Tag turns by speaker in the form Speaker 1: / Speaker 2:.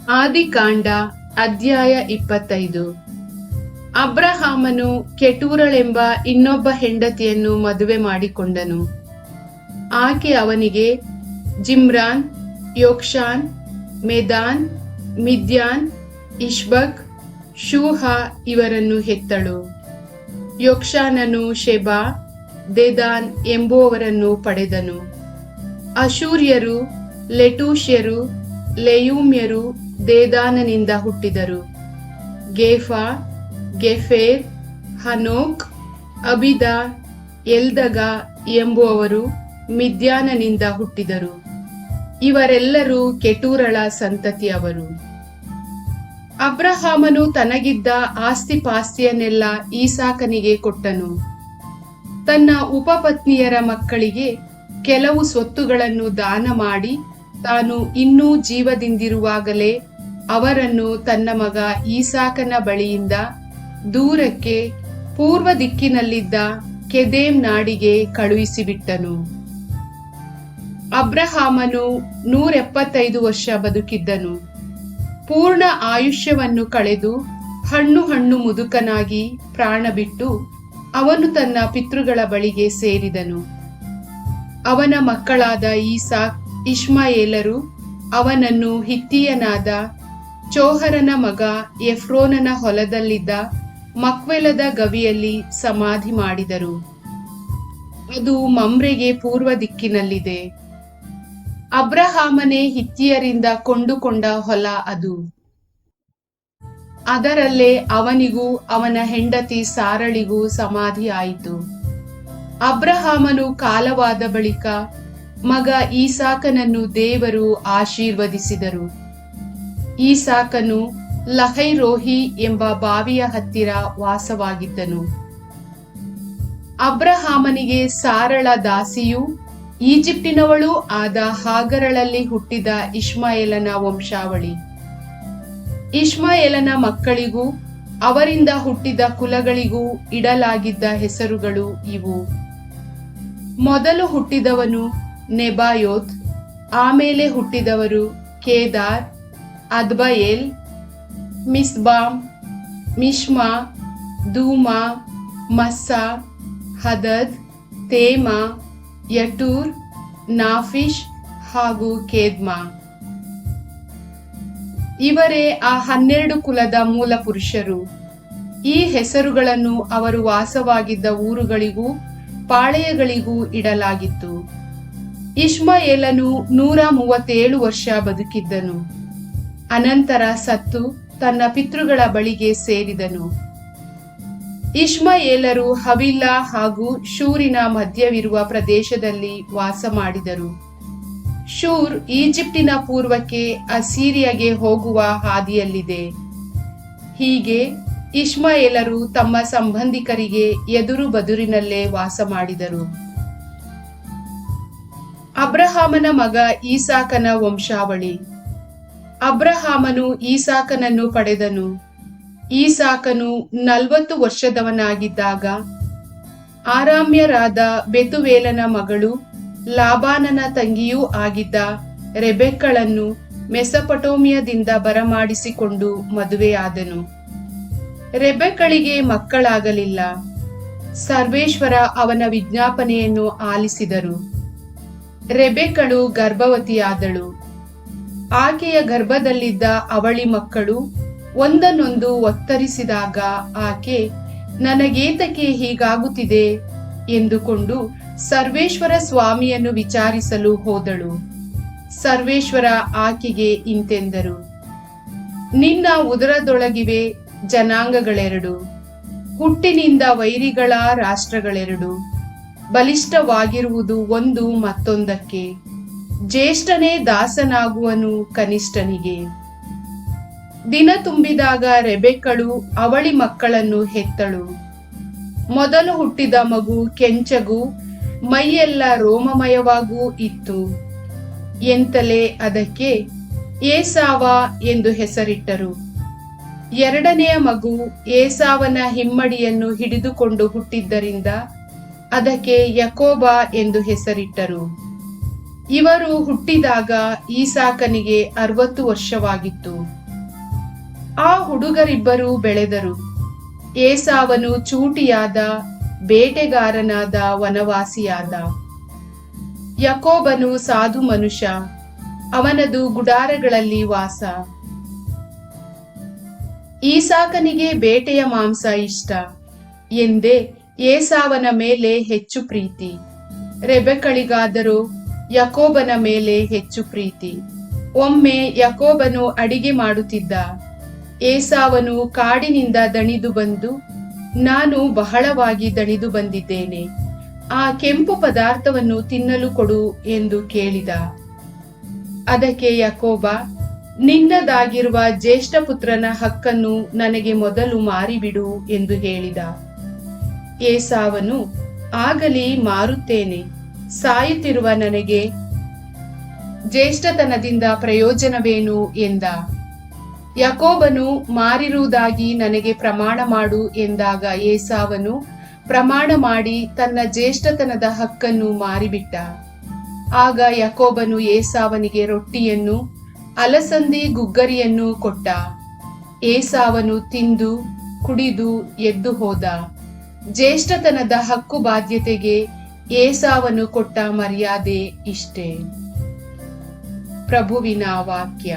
Speaker 1: ಆದಿಕಾಂಡ ಅಧ್ಯಾಯ 25. ಅಬ್ರಹಾಮನು ಕೆಟೂರಳೆಂಬ ಇನ್ನೊಬ್ಬ ಹೆಂಡತಿಯನ್ನು ಮದುವೆ ಮಾಡಿಕೊಂಡನು. ಆಕೆ ಅವನಿಗೆ ಜಿಮ್ರಾನ್, ಯೋಕ್ಷಾನ್, ಮೆದಾನ್, ಮಿದ್ಯಾನ್, ಇಷ್ಬಕ್, ಶೂಹ ಇವರನ್ನು ಹೆತ್ತಳು. ಯೋಕ್ಷಾನನು ಶೆಬಾ, ದೆದಾನ್ ಎಂಬುವವರನ್ನು ಪಡೆದನು. ಅಶೂರ್ಯರು, ಲೆಟೂಷ್ಯರು, ಲೆಯೂಮ್ಯರು ದೇದಾನನಿಂದ ಹುಟ್ಟಿದರು. ಗೇಫಾ, ಗೆಫೇರ್, ಹನೋಕ್, ಅಬಿದ, ಎಲ್ದಗ ಎಂಬುವವರು ಮಿದ್ಯಾನನಿಂದ ಹುಟ್ಟಿದರು. ಇವರೆಲ್ಲರೂ ಕೆಟೂರಳ ಸಂತತಿಯವರು. ಅಬ್ರಹಾಮನು ತನಗಿದ್ದ ಆಸ್ತಿಪಾಸ್ತಿಯನ್ನೆಲ್ಲ ಈಸಾಕನಿಗೆ ಕೊಟ್ಟನು. ತನ್ನ ಉಪಪತ್ನಿಯರ ಮಕ್ಕಳಿಗೆ ಕೆಲವು ಸ್ವತ್ತುಗಳನ್ನು ದಾನ ಮಾಡಿ ತಾನು ಇನ್ನೂ ಜೀವದಿಂದಿರುವಾಗಲೇ ಅವರನ್ನು ತನ್ನ ಮಗ ಈಸಾಕನ ಬಳಿಯಿಂದ ದೂರಕ್ಕೆ ಪೂರ್ವ ದಿಕ್ಕಿನಲ್ಲಿದ್ದ ಕೆದೇಮ್ ನಾಡಿಗೆ ಕಳುಹಿಸಿಬಿಟ್ಟನು. ಅಬ್ರಹಾಮನು 175 ವರ್ಷ ಬದುಕಿದ್ದನು. ಪೂರ್ಣ ಆಯುಷ್ಯವನ್ನು ಕಳೆದು ಹಣ್ಣು ಮುದುಕನಾಗಿ ಪ್ರಾಣ ಬಿಟ್ಟು ಅವನು ತನ್ನ ಪಿತೃಗಳ ಬಳಿಗೆ ಸೇರಿದನು. ಅವನ ಮಕ್ಕಳಾದ ಈಸಾಕ್, ಇಷ್ಮಾಯೇಲರು ಅವನನ್ನು ಹಿತ್ತಿಯನಾದ ಚೋಹರನ ಮಗ ಎಫ್ರೋನನ ಹೊಲದಲ್ಲಿದ್ದ ಮಕ್ವೆಲದ ಗವಿಯಲ್ಲಿ ಸಮಾಧಿ ಮಾಡಿದರು. ಅದು ಮಮ್ರೆಗೆ ಪೂರ್ವ ದಿಕ್ಕಿನಲ್ಲಿದೆ. ಅಬ್ರಹಾಮನೇ ಹಿತ್ತಿಯರಿಂದ ಕೊಂಡುಕೊಂಡ ಹೊಲ ಅದು. ಅದರಲ್ಲೇ ಅವನಿಗೂ ಅವನ ಹೆಂಡತಿ ಸಾರಳಿಗೂ ಸಮಾಧಿ ಆಯಿತು. ಅಬ್ರಹಾಮನು ಕಾಲವಾದ ಬಳಿಕ ಮಗ ಈಸಾಕನನ್ನು ದೇವರು ಆಶೀರ್ವದಿಸಿದರು. ಈಸಾಕನು ಲಹೈರೋಹಿ ಎಂಬ ಬಾವಿಯ ಹತ್ತಿರ ವಾಸವಾಗಿದ್ದನು. ಅಬ್ರಹಾಮನಿಗೆ ಸಾರಳ ದಾಸಿಯೂ ಈಜಿಪ್ಟಿನವಳೂ ಆದ ಹಾಗರಳಲ್ಲಿ ಹುಟ್ಟಿದ ಇಷ್ಮಾಯೇಲನ ವಂಶಾವಳಿ. ಇಷ್ಮಾಯೇಲನ ಮಕ್ಕಳಿಗೂ ಅವರಿಂದ ಹುಟ್ಟಿದ ಕುಲಗಳಿಗೂ ಇಡಲಾಗಿದ್ದ ಹೆಸರುಗಳು ಇವು. ಮೊದಲು ಹುಟ್ಟಿದವನು ನೆಬಾಯೋತ್, ಆಮೇಲೆ ಹುಟ್ಟಿದವರು ಕೇದಾರ್, ಅದ್ಬಯೇಲ್, ಮಿಸ್ಬಾಮ್, ಮಿಷ್ಮಾ, ದೂಮಾ, ಮಸ್ಸಾ, ಹದದ್, ತೇಮಾ, ಯಟೂರ್, ನಾಫಿಷ್ ಹಾಗೂ ಕೇದ್ಮಾ. ಇವರೇ ಆ 12 ಕುಲದ ಮೂಲ ಪುರುಷರು. ಈ ಹೆಸರುಗಳನ್ನು ಅವರು ವಾಸವಾಗಿದ್ದ ಊರುಗಳಿಗೂ ಪಾಳೆಯಗಳಿಗೂ ಇಡಲಾಗಿತ್ತು. ಇಷ್ಮಾಯೇಲನು 137 ವರ್ಷ ಬದುಕಿದ್ದನು. ಅನಂತರ ಸತ್ತು ತನ್ನ ಪಿತೃಗಳ ಬಳಿಗೆ ಸೇರಿದನು. ಇಷ್ಮಾಯೇಲರು ಹವಿಲ್ಲಾ ಹಾಗೂ ಶೂರಿನ ಮಧ್ಯವಿರುವ ಪ್ರದೇಶದಲ್ಲಿ ವಾಸ ಮಾಡಿದರು. ಶೂರ್ ಈಜಿಪ್ಟಿನ ಪೂರ್ವಕ್ಕೆ ಅಸೀರಿಯಾಗೆ ಹೋಗುವ ಹಾದಿಯಲ್ಲಿದೆ. ಹೀಗೆ ಇಷ್ಮಾಯೇಲರು ತಮ್ಮ ಸಂಬಂಧಿಕರಿಗೆ ಎದುರು ಬದುರಿನಲ್ಲೇ ವಾಸ ಮಾಡಿದರು. ಅಬ್ರಹಾಮನ ಮಗ ಈಸಾಕನ ವಂಶಾವಳಿ. ಅಬ್ರಹಾಮನು ಈಸಾಕನನ್ನು ಪಡೆದನು. ಈಸಾಕನು 40 ವರ್ಷದವನಾಗಿದ್ದಾಗ ಆರಾಮ್ಯರಾದ ಬೆತುವೇಲನ ಮಗಳು ಲಾಬಾನನ ತಂಗಿಯೂ ಆಗಿದ್ದ ರೆಬೆಕ್ಕಳನ್ನು ಮೆಸೊಪೊಟೇಮಿಯಾದಿಂದ ಬರಮಾಡಿಸಿಕೊಂಡು ಮದುವೆಯಾದನು. ರೆಬೆಕ್ಕಳಿಗೆ ಮಕ್ಕಳಾಗಲಿಲ್ಲ. ಸರ್ವೇಶ್ವರ ಅವನ ವಿಜ್ಞಾಪನೆಯನ್ನು ಆಲಿಸಿದರು. ರೆಬೆಕ್ಕಳು ಗರ್ಭವತಿಯಾದಳು. ಆಕೆಯ ಗರ್ಭದಲ್ಲಿದ್ದ ಅವಳಿ ಮಕ್ಕಳು ಒಂದನ್ನೊಂದು ಒತ್ತರಿಸಿದಾಗ ಆಕೆ ನನಗೇತಕ್ಕೆ ಹೀಗಾಗುತ್ತಿದೆ ಎಂದುಕೊಂಡು ಸರ್ವೇಶ್ವರ ಸ್ವಾಮಿಯನ್ನು ವಿಚಾರಿಸಲು ಹೋದಳು. ಸರ್ವೇಶ್ವರ ಆಕೆಗೆ ಇಂತೆಂದರು, ನಿನ್ನ ಉದರದೊಳಗಿವೆ ಜನಾಂಗಗಳೆರಡು, ಹುಟ್ಟಿನಿಂದ ವೈರಿಗಳ ರಾಷ್ಟ್ರಗಳೆರಡು. ಬಲಿಷ್ಠವಾಗಿರುವುದು ಒಂದು ಮತ್ತೊಂದಕ್ಕೆ. ಜ್ಯೇಷ್ಠನೇ ದಾಸನಾಗುವನು ಕನಿಷ್ಠನಿಗೆ. ದಿನ ತುಂಬಿದಾಗ ರೆಬೆಕ್ಕಳು ಅವಳಿ ಮಕ್ಕಳನ್ನು ಹೆತ್ತಳು. ಮೊದಲು ಹುಟ್ಟಿದ ಮಗು ಕೆಂಚಗೂ ಮೈಯೆಲ್ಲ ರೋಮಮಯವಾಗೂ ಇತ್ತು. ಎಂತಲೇ ಅದಕ್ಕೆ ಏಸಾವ ಎಂದು ಹೆಸರಿಟ್ಟರು. ಎರಡನೆಯ ಮಗು ಏಸಾವನ ಹಿಮ್ಮಡಿಯನ್ನು ಹಿಡಿದುಕೊಂಡು ಹುಟ್ಟಿದ್ದರಿಂದ ಅದಕ್ಕೆ ಯಾಕೋಬ ಎಂದು ಹೆಸರಿಟ್ಟರು. ಇವರು ಹುಟ್ಟಿದಾಗ ಈಸಾಕನಿಗೆ 60 ವರ್ಷವಾಗಿತ್ತು. ಆ ಹುಡುಗರಿಬ್ಬರೂ ಬೆಳೆದರು. ಏಸಾವನು ಚೂಟಿಯಾದ, ಬೇಟೆಗಾರನಾದ, ವನವಾಸಿಯಾದ. ಯಾಕೋಬನು ಸಾಧು ಮನುಷ್ಯ, ಅವನದು ಗುಡಾರಗಳಲ್ಲಿ ವಾಸ. ಈಸಾಕನಿಗೆ ಬೇಟೆಯ ಮಾಂಸ ಇಷ್ಟ ಎಂದೇ ಏಸಾವನ ಮೇಲೆ ಹೆಚ್ಚು ಪ್ರೀತಿ. ರೆಬೆಕ್ಕಳಿಗಾದರೂ ಯಾಕೋಬನ ಮೇಲೆ ಹೆಚ್ಚು ಪ್ರೀತಿ. ಒಮ್ಮೆ ಯಾಕೋಬನು ಅಡಿಗೆ ಮಾಡುತ್ತಿದ್ದ. ಏಸಾವನು ಕಾಡಿನಿಂದ ದಣಿದು ಬಂದು, ನಾನು ಬಹಳವಾಗಿ ದಣಿದು ಬಂದಿದ್ದೇನೆ, ಆ ಕೆಂಪು ಪದಾರ್ಥವನ್ನು ತಿನ್ನಲು ಕೊಡು ಎಂದು ಕೇಳಿದ. ಅದಕ್ಕೆ ಯಾಕೋಬ, ನಿನ್ನದಾಗಿರುವ ಜ್ಯೇಷ್ಠ ಪುತ್ರನ ಹಕ್ಕನ್ನು ನನಗೆ ಮೊದಲು ಮಾರಿಬಿಡು ಎಂದು ಹೇಳಿದ. ಏಸಾವನು, ಆಗಲಿ, ಮಾರುತ್ತೇನೆ, ಸಾಯುತ್ತಿರುವ ನನಗೆ ಜ್ಯೇಷ್ಠತನದಿಂದ ಪ್ರಯೋಜನವೇನು ಎಂದ. ಯಾಕೋಬನು, ಮಾರಿರುವುದಾಗಿ ನನಗೆ ಪ್ರಮಾಣ ಮಾಡು ಎಂದಾಗ ಏಸಾವನು ಪ್ರಮಾಣ ಮಾಡಿ ತನ್ನ ಜ್ಯೇಷ್ಠತನದ ಹಕ್ಕನ್ನು ಮಾರಿಬಿಟ್ಟ. ಆಗ ಯಾಕೋಬನು ಏಸಾವನಿಗೆ ರೊಟ್ಟಿಯನ್ನು, ಅಲಸಂದಿ ಗುಗ್ಗರಿಯನ್ನು ಕೊಟ್ಟ. ಏಸಾವನು ತಿಂದು ಕುಡಿದು ಎದ್ದು ಹೋದ. ಜ್ಯೇಷ್ಠತನದ ಹಕ್ಕು ಬಾಧ್ಯತೆಗೆ ಏಸಾವನು ಕೊಟ್ಟ ಮರ್ಯಾದೆ ಇಷ್ಟೇ. ಪ್ರಭುವಿನ ವಾಕ್ಯ.